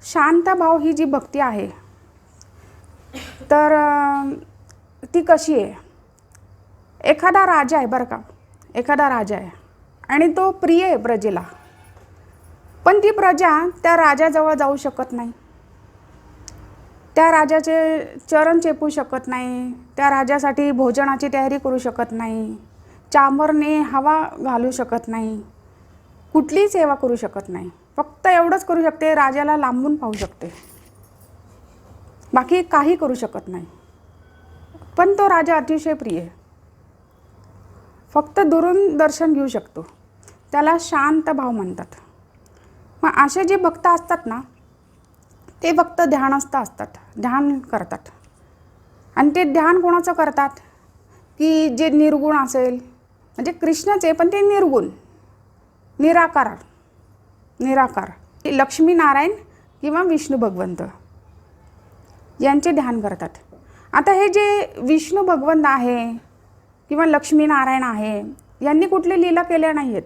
शांत भाव ही जी भक्ती आहे तर ती कशी आहे? एखादा राजा आहे बरं का, एखादा राजा आहे आणि तो प्रिय आहे प्रजेला, पण ती प्रजा त्या राजाजवळ जाऊ शकत नाही, त्या राजाचे चरण चेपू शकत नाही, त्या राजासाठी भोजनाची तयारी करू शकत नाही, चामरने हवा घालू शकत नाही, कुठलीही सेवा करू शकत नाही. फक्त एवढंच करू शकते, राजाला लांबून पाहू शकते, बाकी काही करू शकत नाही. पण तो राजा अतिशय प्रिय आहे, फक्त दुरून दर्शन घेऊ शकतो, त्याला शांत भाव म्हणतात. मग असे जे भक्त असतात ना, ते फक्त ध्यानस्थ असतात, ध्यान करतात. आणि ते ध्यान कोणाचं करतात की जे निर्गुण असेल, म्हणजे कृष्णचे पण ते निर्गुण, निराकार, लक्ष्मीनारायण किंवा विष्णू भगवंत यांचे ध्यान करतात. आता हे जे विष्णू भगवंत आहे किंवा लक्ष्मीनारायण आहे, यांनी कुठली लीला केल्या नाही आहेत,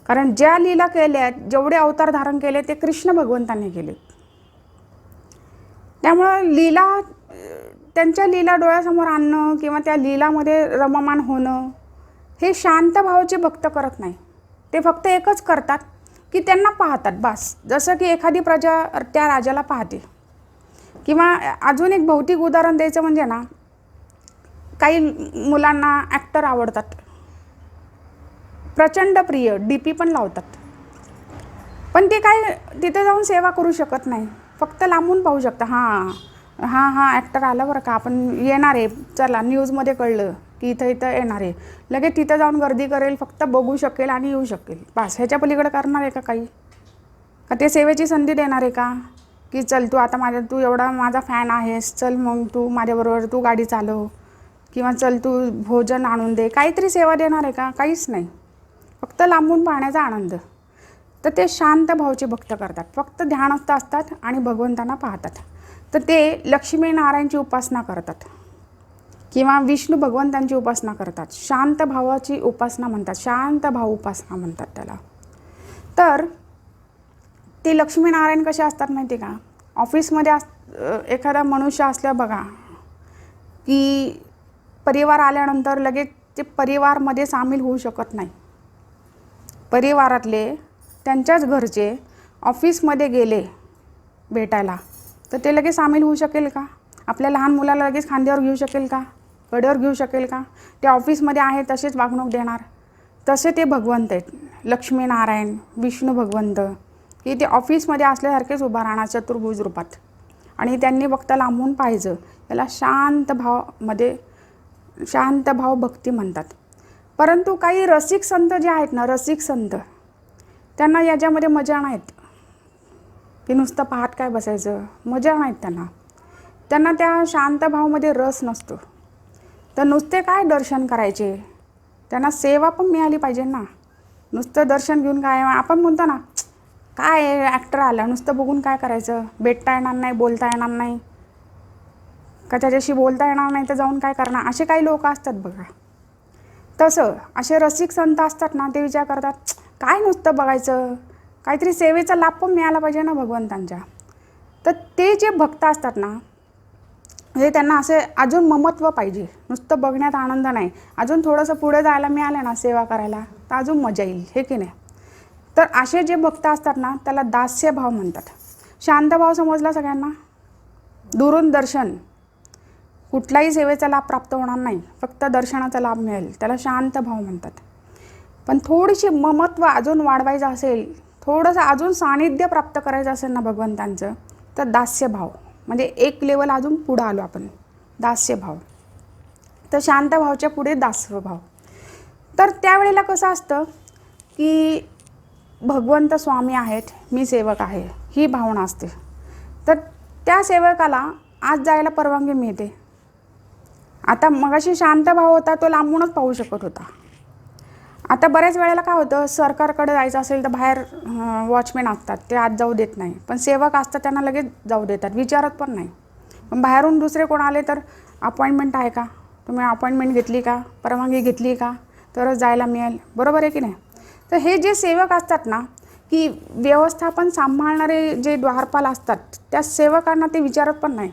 कारण ज्या लीला केल्या, जेवढे अवतार धारण केले ते कृष्ण भगवंतांनी केले. त्यामुळं लीला, त्यांच्या लीला डोळ्यासमोर आणणं किंवा त्या लीलामध्ये रममाण होणं हे शांत भावाचे भक्त करत नाही. ते फक्त एकच करतात की त्यांना पाहतात बस, जसं की एखादी प्रजा त्या राजाला पाहते. किंवा अजून एक भौतिक उदाहरण द्यायचं म्हणजे ना, काही मुलांना ॲक्टर आवडतात, प्रचंड प्रिय, DP पण लावतात, पण ते काय तिथे जाऊन सेवा करू शकत नाही, फक्त लांबून पाहू शकता. हा ॲक्टर आला बरं का, आपण येणार आहे, चला न्यूजमध्ये कळलं की इथं येणार आहे, लगेच तिथं जाऊन गर्दी करेल, फक्त बघू शकेल आणि येऊ शकेल, बस. ह्याच्या पलीकडे करणार आहे का काही? का ते सेवेची संधी देणार आहे का की चल तू आता तू एवढा माझा फॅन आहेस, चल मग तू माझ्याबरोबर तू गाडी चालव, किंवा चल तू भोजन आणून दे, काहीतरी सेवा देणार आहे का? काहीच नाही, फक्त लांबून पाहण्याचा आनंद. तर ते शांत भावचे भक्त करतात, फक्त ध्यानस्थ असतात आणि भगवंतांना पाहतात. तर ते लक्ष्मीनारायणची उपासना करतात किंवा विष्णू भगवंतांची उपासना करतात. शांत भावाची उपासना म्हणतात, शांत भाव उपासना म्हणतात त्याला. तर ते लक्ष्मीनारायण कसे असतात माहिती का? ऑफिसमध्ये एखादा मनुष्य असल्या बघा की परिवार आल्यानंतर लगेच ते परिवारमध्ये सामील होऊ शकत नाही. परिवारातले त्यांच्याच घरचे ऑफिसमध्ये गेले भेटायला तर ते लगेच सामील होऊ शकेल का? आपल्या लहान मुलाला लगेच खांद्यावर घेऊ शकेल का? कडेवर घेऊ शकेल का? ते ऑफिसमध्ये आहे तसेच वागणूक देणार. तसे ते भगवंत आहेत, लक्ष्मीनारायण, विष्णू भगवंत, की ते ऑफिसमध्ये असल्यासारखेच उभा राहणार चतुर्भुज रूपात, आणि त्यांनी फक्त लांबून पाहायचं. याला शांत भाव भक्ती म्हणतात. परंतु काही रसिक संत जे आहेत ना, रसिक संत, त्यांना याच्यामध्ये मजा नाहीत, की नुसतं पाहत काय बसायचं, मजा नाहीत त्यांना त्या शांत भावमध्ये रस नसतो. तर नुसते काय दर्शन करायचे, त्यांना सेवा पण मिळाली पाहिजे ना. नुसतं दर्शन घेऊन काय, आपण म्हणतो ना काय ॲक्टर आला, नुसतं बघून काय करायचं, भेटता येणार नाही, बोलता येणार नाही का, त्याच्याशी बोलता येणार नाही तर जाऊन काय करणार, असे काही लोक असतात बघा. तसं असे रसिक संत असतात ना, ते विचार करतात काय नुसतं बघायचं, काहीतरी सेवेचा लाभ पण मिळाला पाहिजे ना भगवंतांच्या. तर ते जे भक्त असतात ना, म्हणजे त्यांना असे अजून ममत्व पाहिजे, नुसतं बघण्यात आनंद नाही, अजून थोडंसं पुढे जायला मिळालं ना सेवा करायला तर अजून मजा येईल, हे की नाही. तर असे जे भक्त असतात ना, त्याला दास्य भाव म्हणतात. शांत भाव समजला सगळ्यांना? दुरून दर्शन, कुठलाही सेवेचा लाभ प्राप्त होणार नाही, फक्त दर्शनाचा लाभ मिळेल, त्याला शांत भाव म्हणतात. पण थोडीशी ममत्व अजून वाढवायचं असेल, थोडंसं अजून सानिध्य प्राप्त करायचं असेल ना भगवंतांचं, तर दास्य भाव, म्हणजे एक लेवल अजून पुढं आलो आपण, दास्य भाव. तर शांत भावच्या पुढे दास्य भाव. तर त्यावेळेला कसं असतं की भगवंत स्वामी आहेत, मी सेवक आहे, ही भावना असते. तर त्या सेवकाला आज जायला परवानगी मिळते. आता मगाशी शांत भाव होता, तो लांबूनच पाहू शकत होता. आता बऱ्याच वेळेला काय होतं, सरकारकडे जायचं असेल तर बाहेर वॉचमॅन असतात, ते आत जाऊ देत नाही, पण सेवक असतात त्यांना लगेच जाऊ देतात, विचारत पण नाही. पण बाहेरून दुसरे कोण आले तर अपॉइंटमेंट आहे का, तुम्ही अपॉइंटमेंट घेतली का, परवानगी घेतली का, तरच जायला मिळेल, बरोबर आहे की नाही. तर हे जे सेवक असतात ना, की व्यवस्थापन सांभाळणारे जे द्वारपाल असतात त्या सेवकांना ते विचारत पण नाही,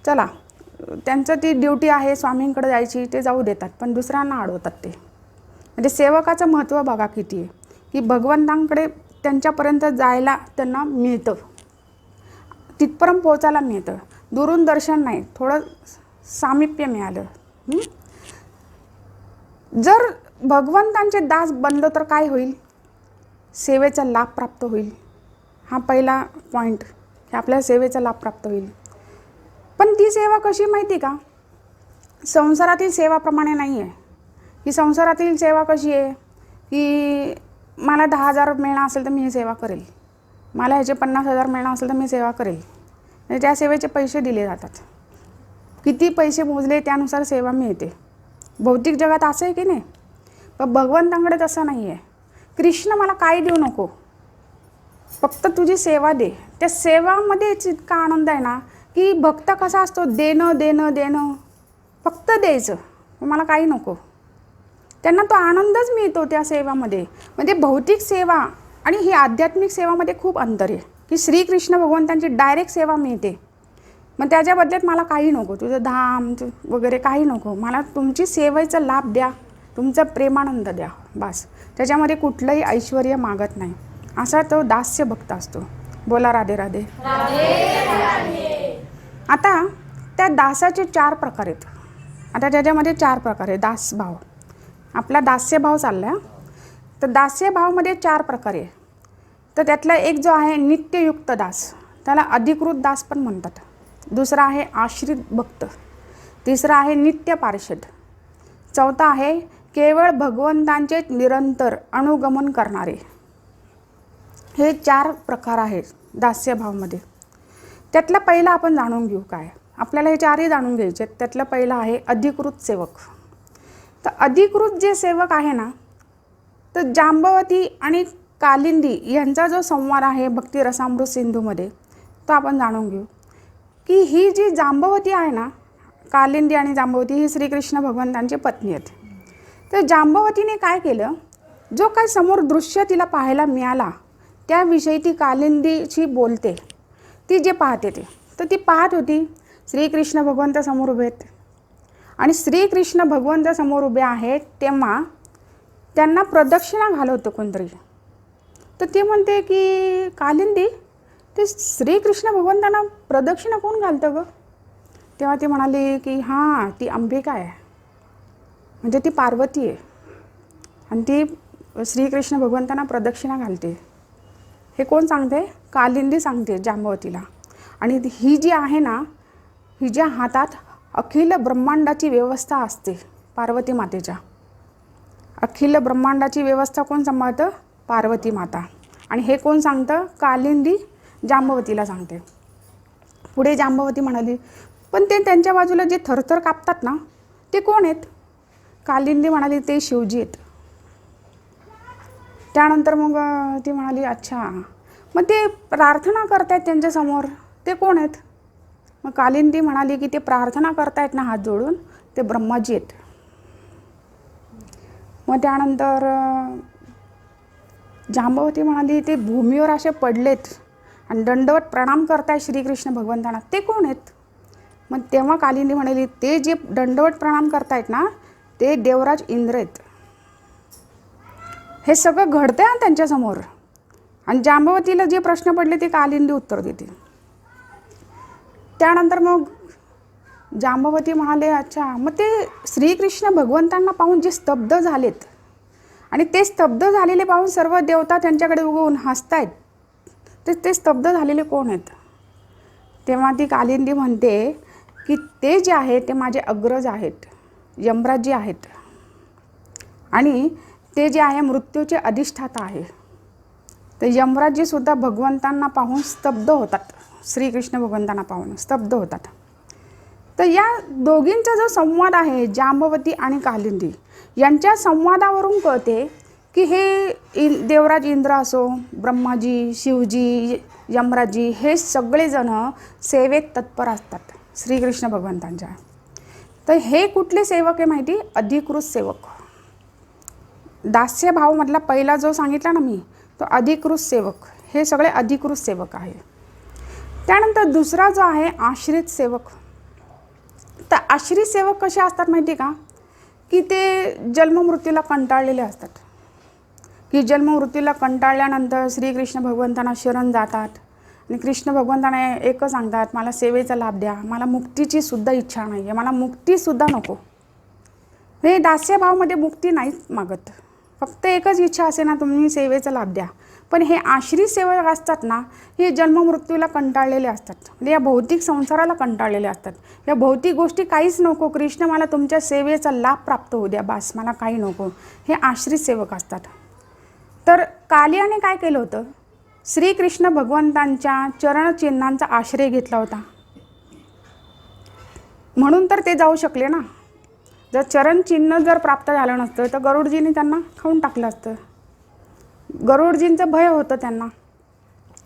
चला त्यांचं ती ड्युटी आहे स्वामींकडे जायची, ते जाऊ देतात, पण दुसऱ्यांना अडवतात ते. म्हणजे सेवकाचं महत्त्व बघा किती आहे, की भगवंतांकडे त्यांच्यापर्यंत जायला त्यांना मिळतं, तिथपर्यंत पोचायला मिळतं, दुरून दर्शन नाही, थोडं सामिप्य मिळालं. जर भगवंतांचे दास बनलं तर काय होईल? सेवेचा लाभ प्राप्त होईल. हा पहिला पॉईंट, की आपल्याला सेवेचा लाभ प्राप्त होईल. पण ती सेवा कशी माहिती का? संसारातील सेवाप्रमाणे नाही आहे. की संसारातील सेवा कशी आहे, की मला 10,000 मिळणं असेल तर मी ही सेवा करेल, मला ह्याचे 50,000 मिळणं असेल तर मी सेवा करेल. म्हणजे त्या सेवेचे पैसे दिले जातात, किती पैसे मोजले त्यानुसार सेवा मिळते. भौतिक जगात असं आहे की नाही? पण भगवंतांकडे तसं नाही आहे. कृष्ण मला काय देऊ नको, फक्त तुझी सेवा दे. त्या सेवामध्येच इतका आनंद आहे ना, की भक्त कसा असतो, देणं देणं देणं, फक्त द्यायचं, मला काही नको. त्यांना तो आनंदच मिळतो त्या सेवामध्ये. म्हणजे भौतिक सेवा आणि ही आध्यात्मिक सेवामध्ये खूप अंतर आहे, की श्रीकृष्ण भगवंतांची डायरेक्ट सेवा मिळते. मग त्याच्या बदल्यात मला काही नको, तुझं धाम वगैरे काही नको, मला तुमची सेवेचा लाभ द्या, तुमचा प्रेमानंद द्या, बस. त्याच्यामध्ये कुठलंही ऐश्वर्य मागत नाही. असा तो दास्य भक्त असतो. बोला राधे राधे. आता त्या दासाचे 4 प्रकार आहेत. आता त्याच्यामध्ये 4 प्रकार आहे. दासभाव, आपला दास्यभाव चालला. तर दास्यभावमध्ये 4 प्रकार आहे. तर त्यातला एक जो आहे नित्ययुक्त दास, त्याला अधिकृत दास पण म्हणतात. दुसरा आहे आश्रित भक्त, तिसरा आहे नित्य पार्षद, चौथा आहे केवळ भगवंतांचे निरंतर अनुगमन करणारे. हे 4 प्रकार आहेत दास्यभावमध्ये. त्यातला पहिला आपण जाणून घेऊ. काय आपल्याला हे 4ही जाणून घ्यायचे. त्यातलं पहिलं आहे अधिकृत सेवक. तर अधिकृत जे सेवक आहे ना, तर जांबवती आणि कालिंदी यांचा जो संवाद आहे भक्ती रसामृत सिंधूमध्ये, तो आपण जाणून घेऊ. की ही जी जांबवती आहे ना, कालिंदी आणि जांबवती ही श्रीकृष्ण भगवंतांची पत्नी आहेत. तर जांबवतीने काय केलं, जो काही समोर दृश्य तिला पाहायला मिळाला त्याविषयी ती कालिंदीशी बोलते. ती जे पाहते ते, तर ती पाहत होती श्रीकृष्ण भगवंत समोर उभे आहेत, आणि श्रीकृष्ण भगवंत समोर उभे आहेत तेव्हा त्यांना प्रदक्षिणा घालवतं कोणतरी. तर ती म्हणते की कालिंदी, ते श्रीकृष्ण भगवंतांना प्रदक्षिणा कोण घालतं गं? तेव्हा ती म्हणाली की हां, ती अंबिका आहे, म्हणजे ती पार्वती आहे, आणि ती श्रीकृष्ण भगवंतांना प्रदक्षिणा घालते. हे कोण सांगते? कालिंदी सांगते जांबवतीला. आणि ही जी आहे ना, हिच्या हातात अखिल ब्रह्मांडाची व्यवस्था असते, पार्वती मातेच्या. अखिल ब्रह्मांडाची व्यवस्था कोण सांभाळतं? पार्वती माता. आणि हे कोण सांगतं? कालिंदी जांबवतीला सांगते. पुढे जांबवती म्हणाली, पण ते त्यांच्या बाजूला जे थरथर कापतात ना, ते कोण आहेत? कालिंदी म्हणाली, ते शिवजी आहेत. त्यानंतर मग ती म्हणाली, अच्छा, मग ते प्रार्थना करतायत त्यांच्यासमोर, ते कोण आहेत? मग कालिंदी म्हणाली की ते प्रार्थना करतायत ना हात जोडून, ते ब्रह्माजी आहेत. मग त्यानंतर जांबवती म्हणाली, ते भूमीवर असे पडलेत आणि दंडवत प्रणाम करतायत श्रीकृष्ण भगवंतांना, ते कोण आहेत? मग तेव्हा कालिंदी म्हणाली, ते जे दंडवत प्रणाम करतायत ना, ते देवराज इंद्र आहेत. हे सगळं घडतंय ना त्यांच्यासमोर. आणि जांबवतीला जे प्रश्न पडले ते कालिंदी उत्तर देते. त्यानंतर मग जांबवती म्हणाले, अच्छा, मग ते श्रीकृष्ण भगवंतांना पाहून जे स्तब्ध झालेत, आणि ते स्तब्ध झालेले पाहून सर्व देवता त्यांच्याकडे उगवून हसतायत, ते स्तब्ध झालेले कोण आहेत? तेव्हा ती कालिंदी म्हणते की ते जे आहे ते माझे अग्रज आहेत, यमराजी आहेत, आणि ते जे आहे मृत्यूचे अधिष्ठाता आहे. तर यमराजीसुद्धा भगवंतांना पाहून स्तब्ध होतात, श्रीकृष्ण भगवंतांना पाहून स्तब्ध होतात. तर या दोघींचा जो संवाद आहे, जांबवती आणि कालिंदी यांच्या संवादावरून कळते की हे देवराज इंद्र असो, ब्रह्माजी, शिवजी, यमराजी, हे सगळेजण सेवेत तत्पर असतात श्रीकृष्ण भगवंतांच्या. तर हे कुठले सेवक आहे माहिती? अधिकृत सेवक. दास्यभावमधला पहिला जो सांगितला ना मी, तो अधिकृत सेवक, हे सगळे अधिकृत सेवक आहे. त्यानंतर दुसरा जो आहे आश्रित सेवक. तर आश्रित सेवक कसे असतात माहिती का, की ते जन्ममृत्यूला कंटाळलेले असतात, की जन्ममृत्यूला कंटाळल्यानंतर श्रीकृष्ण भगवंतांना शरण जातात आणि कृष्ण भगवंतांना एकच सांगतात, मला सेवेचा लाभ द्या, मला मुक्तीची सुद्धा इच्छा नाही आहे, मला मुक्तीसुद्धा नको. हे दास्यभावामध्ये मुक्ती नाहीच मागत, फक्त एकच इच्छा असे ना, तुम्ही सेवेचा लाभ द्या. पण हे आश्रित सेवक असतात ना, हे जन्ममृत्यूला कंटाळलेले असतात, म्हणजे या भौतिक संसाराला कंटाळलेले असतात. या भौतिक गोष्टी काहीच नको, कृष्ण मला तुमच्या सेवेचा लाभ प्राप्त होऊ द्या, बस मला काही नको. हे आश्रित सेवक असतात. तर कालियाने काय केलं होतं, श्रीकृष्ण भगवंतांच्या चरणचिन्हांचा आश्रय घेतला होता, म्हणून तर ते जाऊ शकले ना. जर चरणचिन्ह जर प्राप्त झालं नसतं तर गरुडजींनी त्यांना खाऊन टाकलं असतं. गरुडजींचं भय होतं त्यांना.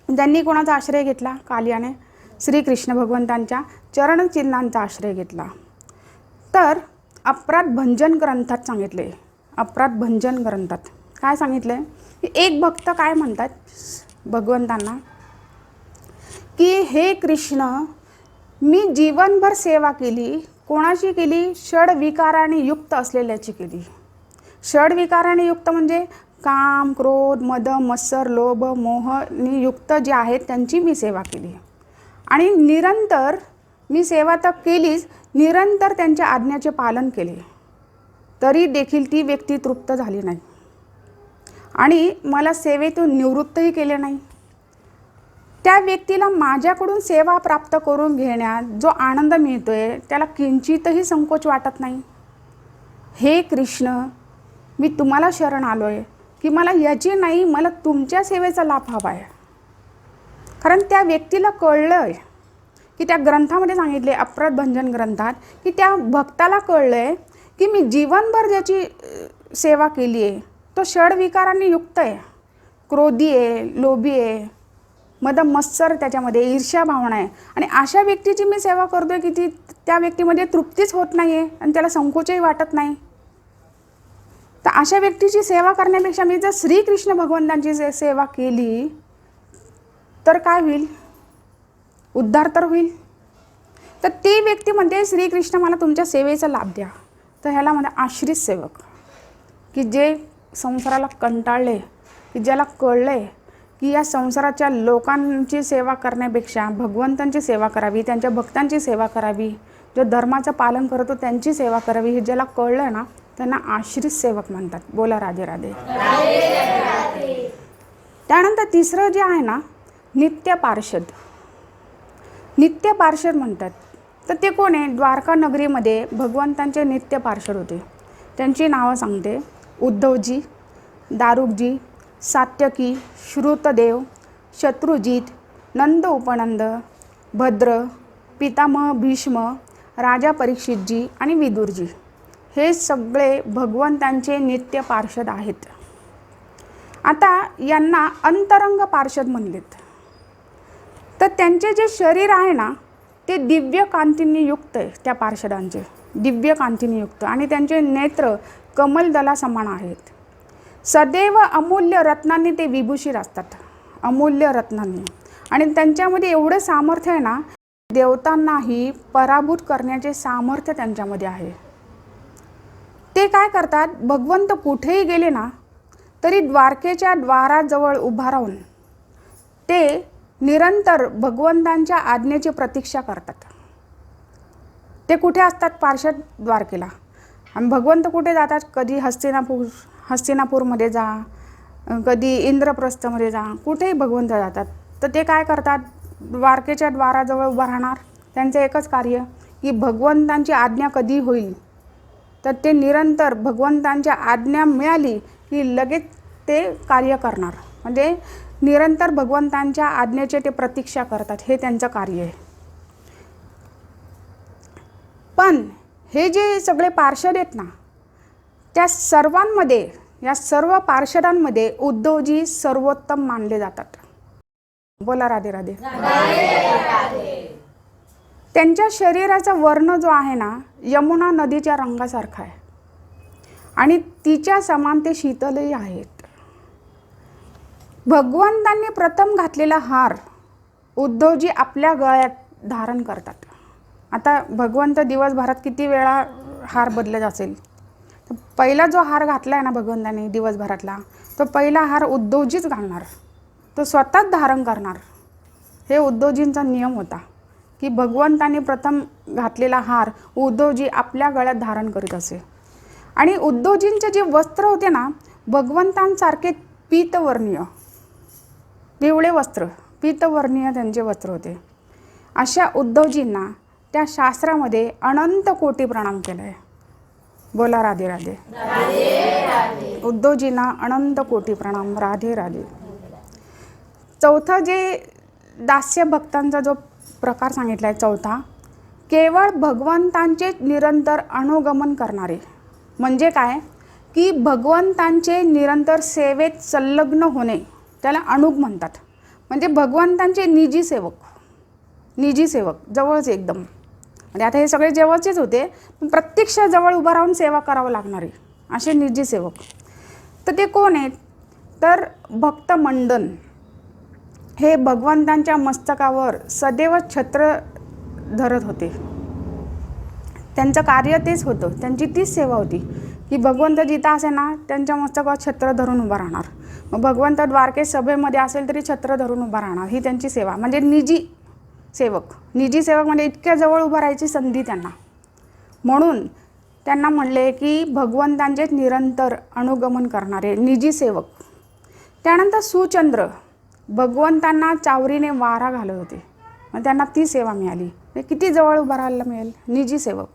त्यांनी कोणाचा आश्रय घेतला, कालियाने श्रीकृष्ण भगवंतांच्या चरणचिन्हांचा आश्रय घेतला. तर अपराध भंजन ग्रंथात सांगितले, अपराध भंजन ग्रंथात काय सांगितलं आहे, एक भक्त काय म्हणतात भगवंतांना, की हे कृष्ण, मी जीवनभर सेवा केली, कोणाची केली, षड्विकाराने युक्त असलेल्याची केली. षड्विकाराने युक्त म्हणजे काम, क्रोध, मद, मत्सर, लोभ, मोहनी युक्त जे आहेत त्यांची मी सेवा केली. आणि निरंतर मी सेवा तर केलीच, निरंतर त्यांच्या आज्ञेचे पालन केले, तरी देखील ती व्यक्ती तृप्त झाली नाही आणि मला सेवेतून निवृत्तही केले नाही. त्या व्यक्तीला माझ्याकडून सेवा प्राप्त करून घेण्यात जो आनंद मिळतोय त्याला किंचितही संकोच वाटत नाही. हे कृष्ण, मी तुम्हाला शरण आलो आहे, की मला याची नाही, मला तुमच्या सेवेचा लाभ हवा आहे. कारण त्या व्यक्तीला कळलं आहे, की त्या ग्रंथामध्ये सांगितले, अपराध भंजन ग्रंथात, की त्या भक्ताला कळलं आहे की मी जीवनभर ज्याची सेवा केली आहे तो षड्विकारांनी युक्त आहे, क्रोधी आहे, लोभी आहे, मद मत्सर त्याच्यामध्ये ईर्ष्या भावना आहे. आणि अशा व्यक्तीची मी सेवा करतोय की ती त्या व्यक्तीमध्ये तृप्तीच होत नाही आहे आणि त्याला संकोचही वाटत नाही. तर अशा व्यक्तीची सेवा करण्यापेक्षा मी जर श्रीकृष्ण भगवंतांची सेवा केली तर काय होईल, उद्धार तर होईल. तर ती व्यक्ती म्हणते, श्रीकृष्ण मला तुमच्या सेवेचा लाभ द्या. तर ह्याला म्हणते आश्रित सेवक, की जे संसाराला कंटाळले, की ज्याला कळलं आहे की या संसाराच्या लोकांची सेवा करण्यापेक्षा भगवंतांची सेवा करावी, त्यांच्या भक्तांची सेवा करावी, जो धर्माचं पालन करतो त्यांची सेवा करावी, हे ज्याला कळलं ना त्यांना आश्रित सेवक म्हणतात. बोला राधे राधे. त्यानंतर तिसरं जे आहे ना, नित्य पार्षद. नित्य पार्षद म्हणतात. तर ते कोण आहे, द्वारका नगरीमध्ये भगवंतांचे नित्य पार्षद होते. त्यांची नावं सांगते, उद्धवजी, दारुकजी, सात्यकी, श्रुतदेव, शत्रुजित, नंद उपनंद, भद्र, पितामह भीष्म, राजा परीक्षितजी आणि विदुरजी. हे सगळे भगवंतांचे नित्य पार्षद आहेत. आता यांना अंतरंग पार्षद म्हणलेत. तर त्यांचे जे शरीर आहे ना ते दिव्य कांतींनी युक्त आहे, त्या पार्षदांचे दिव्य कांतींनी युक्त, आणि त्यांचे नेत्र कमलदला समान आहेत. सदैव अमूल्य रत्नांनी ते विभूषित असतात, अमूल्य रत्नांनी. आणि त्यांच्यामध्ये एवढं सामर्थ्य आहे ना, देवतांनाही पराभूत करण्याचे सामर्थ्य त्यांच्यामध्ये आहे. ते काय करतात, भगवंत कुठेही गेले ना तरी द्वारकेच्या द्वाराजवळ उभा राहून ते निरंतर भगवंतांच्या आज्ञेची प्रतीक्षा करतात. ते कुठे असतात, पार्षद द्वारकेला. आणि भगवंत कुठे जातात, कधी हस्तिनापूरमध्ये जा, कधी इंद्रप्रस्थमध्ये जा, कुठेही भगवंत जातात. तर ते काय करतात, द्वारकेच्या द्वाराजवळ उभं राहणार. त्यांचं एकच कार्य की भगवंतांची आज्ञा कधी होईल. तर ते निरंतर भगवंतांच्या आज्ञा मिळाली की लगेच ते कार्य करणार. म्हणजे निरंतर भगवंतांच्या आज्ञेचे ते प्रतीक्षा करतात, हे त्यांचं कार्य आहे. पण हे जे सगळे पार्षद आहेत ना, त्या सर्वांमध्ये, या सर्व पार्षदांमध्ये उद्धवजी सर्वोत्तम मानले जातात. बोला राधे राधे. त्यांच्या शरीराचा वर्ण जो आहे ना, यमुना नदीच्या रंगासारखा आहे आणि तिच्या समान ते शीतलही आहेत. भगवंतांनी प्रथम घातलेला हार उद्धवजी आपल्या गळ्यात धारण करतात. आता भगवंत दिवसभरात किती वेळा हार बदलत असेल, तर पहिला जो हार घातला आहे ना भगवंतांनी दिवसभरातला, तो पहिला हार उद्धवजीच घालणार, तो स्वतःच धारण करणार. हे उद्धवजींचा नियम होता की भगवंतांनी प्रथम घातलेला हार उद्धवजी आपल्या गळ्यात धारण करीत असे. आणि उद्धवजींचे जे वस्त्र होते ना, भगवंतांसारखे पीतवर्णीय, पिवळे वस्त्र, पीतवर्णीय त्यांचे वस्त्र होते. अशा उद्धवजींना त्या शास्त्रामध्ये अनंत कोटी प्रणाम केले आहे. बोला राधे राधे. उद्धवजींना अनंत कोटी प्रणाम. राधे राधे. चौथा जे दास्य भक्तांचा जो प्रकार सांगितला आहे, चौथा, केवळ भगवंतांचे निरंतर अनुगमन करणारे. म्हणजे काय की भगवंतांचे निरंतर सेवेत संलग्न होणे, त्याला अनुग म्हणतात. म्हणजे भगवंतांचे निजी सेवक, निजी सेवक जवळच एकदम. म्हणजे आता हे सगळे जवळचेच होते, पण प्रत्यक्ष जवळ उभं राहून सेवा करावं लागणारे असे निजी सेवक. तर ते कोण आहेत, तर भक्त मंडन हे भगवंतांच्या मस्तकावर सदैव छत्र धरत होते. त्यांचं कार्य तेच होतं, त्यांची तीच सेवा होती की भगवंत जिथं असे ना त्यांच्या मस्तकावर छत्र धरून उभा राहणार. मग भगवंत द्वारके सभेमध्ये असेल तरी छत्र धरून उभा राहणार. ही त्यांची सेवा. म्हणजे निजी सेवक. निजी सेवक म्हणजे इतक्या जवळ उभं राहायची संधी त्यांना. म्हणून त्यांना म्हणले की भगवंतांचे निरंतर अनुगमन करणारे निजी सेवक. त्यानंतर सुचंद्र भगवंतांना चावरीने वारा घालत होते, मग त्यांना ती सेवा मिळाली. किती जवळ उभं राहायला मिळेल, निजी सेवक.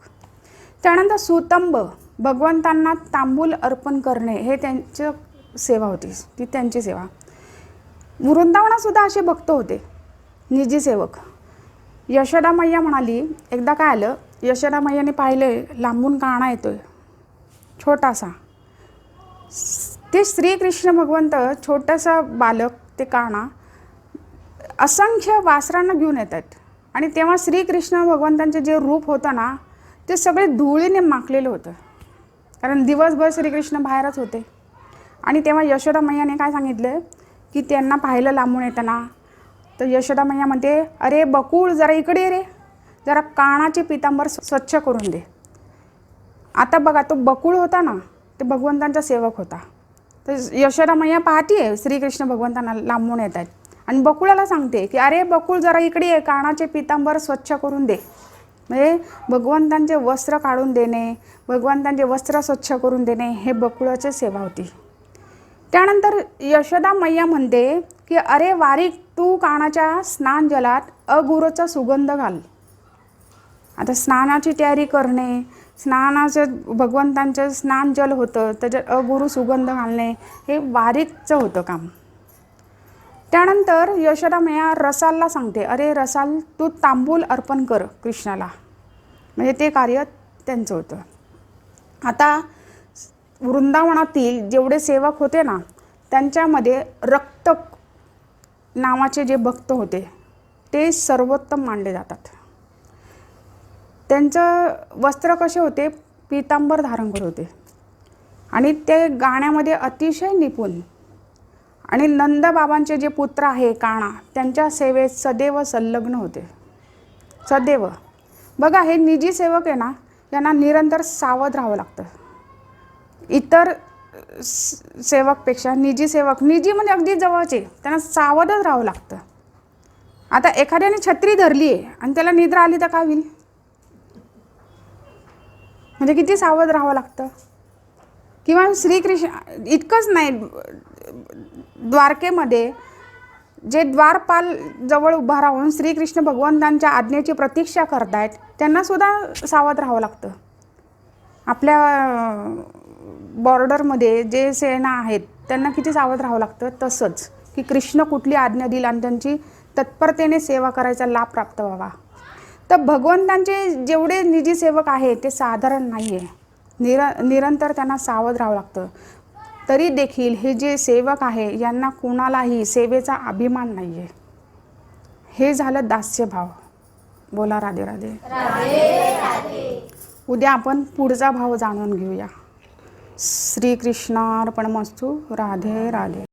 त्यानंतर सुतंब भगवंतांना तांबूल अर्पण करणे हे त्यांची सेवा होती, ती त्यांची सेवा. वृंदावनातसुद्धा असे भक्त होते निजी सेवक. यशोदा मैया म्हणाली, एकदा काय आलं, यशोदा मैयाने पाहिले लांबून काणा येतोय छोटासा. ते श्रीकृष्ण भगवंत छोटंसं बालक, ते काणा असंख्य वासरांना घेऊन येतात. आणि तेव्हा श्रीकृष्ण भगवंतांचे जे रूप होतं ना, ते सगळे धुळीने माखलेलं होतं, कारण दिवसभर श्रीकृष्ण बाहेरच होते. आणि तेव्हा यशोदा मैयाने काय सांगितलं की त्यांना पाहिलं लांबून येताना, तर यशोदा मैया म्हणते, अरे बकुळ जरा इकडे ये रे, जरा कानाचे पितांबर स्वच्छ करून दे. आता बघा, तो बकुळ होता ना, ते भगवंतांचा सेवक होता. तर यशोदा मैया पाहतीये श्रीकृष्ण भगवंतांना लांबून येत आहेत आणि बकुळाला सांगते की अरे बकुळ जरा इकडे ये, कानाचे पितांबर स्वच्छ करून दे. म्हणजे भगवंतांचे वस्त्र काढून देणे, भगवंतांचे वस्त्र स्वच्छ करून देणे हे बकुळाची सेवा होती. त्यानंतर यशोदा मैया म्हणते की अरे वारीक, तू कानाच्या स्नान जलात अगुरूचा सुगंध घाल. आता स्नानाची तयारी करणे, स्नानाचं भगवंतांचं स्नान जल होतं, त्याच्यात अगुरू सुगंध घालणे हे वारीकचं होतं काम. त्यानंतर यशोदा मैया रसालला सांगते, अरे रसाल, तू तांबूल अर्पण कर कृष्णाला. म्हणजे ते कार्य त्यांचं होतं. आता वृंदावनातील जेवढे सेवक होते ना, त्यांच्यामध्ये रक्तक नावाचे जे भक्त होते ते सर्वोत्तम मानले जातात. त्यांचं वस्त्र कसे होते, पितांबर धारण करत होते आणि ते गाण्यामध्ये अतिशय निपुण. आणि नंदबाबांचे जे पुत्र आहे काणा, त्यांच्या सेवेत सदैव संलग्न होते, सदैव. बघा, हे निजी सेवक आहे ना, यांना निरंतर सावध राहावं लागतं. इतर सेवकपेक्षा निजी सेवक, निजी म्हणजे अगदी जवळचे, त्यांना सावधच राहावं लागतं. आता एखाद्याने छत्री धरली आहे आणि त्याला निद्रा आली तर काय होईल, म्हणजे किती सावध राहावं लागतं. किंवा श्रीकृष्ण इतकंच नाही, द्वारकेमध्ये जे द्वारपाल जवळ उभा राहून श्रीकृष्ण भगवंतांच्या आज्ञेची प्रतीक्षा करतायत, त्यांनासुद्धा सावध राहावं लागतं. आपल्या बॉर्डरमध्ये जे सेना आहेत त्यांना किती सावध राहावं लागतं. तसंच की कृष्ण कुठली आज्ञा दिली आणि त्यांची तत्परतेने सेवा करायचा लाभ प्राप्त व्हावा. तर भगवंतांचे जेवढे निजी सेवक आहेत ते साधारण नाही आहे, निरंतर त्यांना सावध राहावं लागतं. तरी देखील हे जे सेवक आहे यांना कोणालाही सेवेचा अभिमान नाही आहे. हे झालं दास्यभाव. बोला राधे राधे. उद्या आपण पुढचा भाव जाणून घेऊया. श्रीकृष्णार्पणमस्तु. राधे राधे.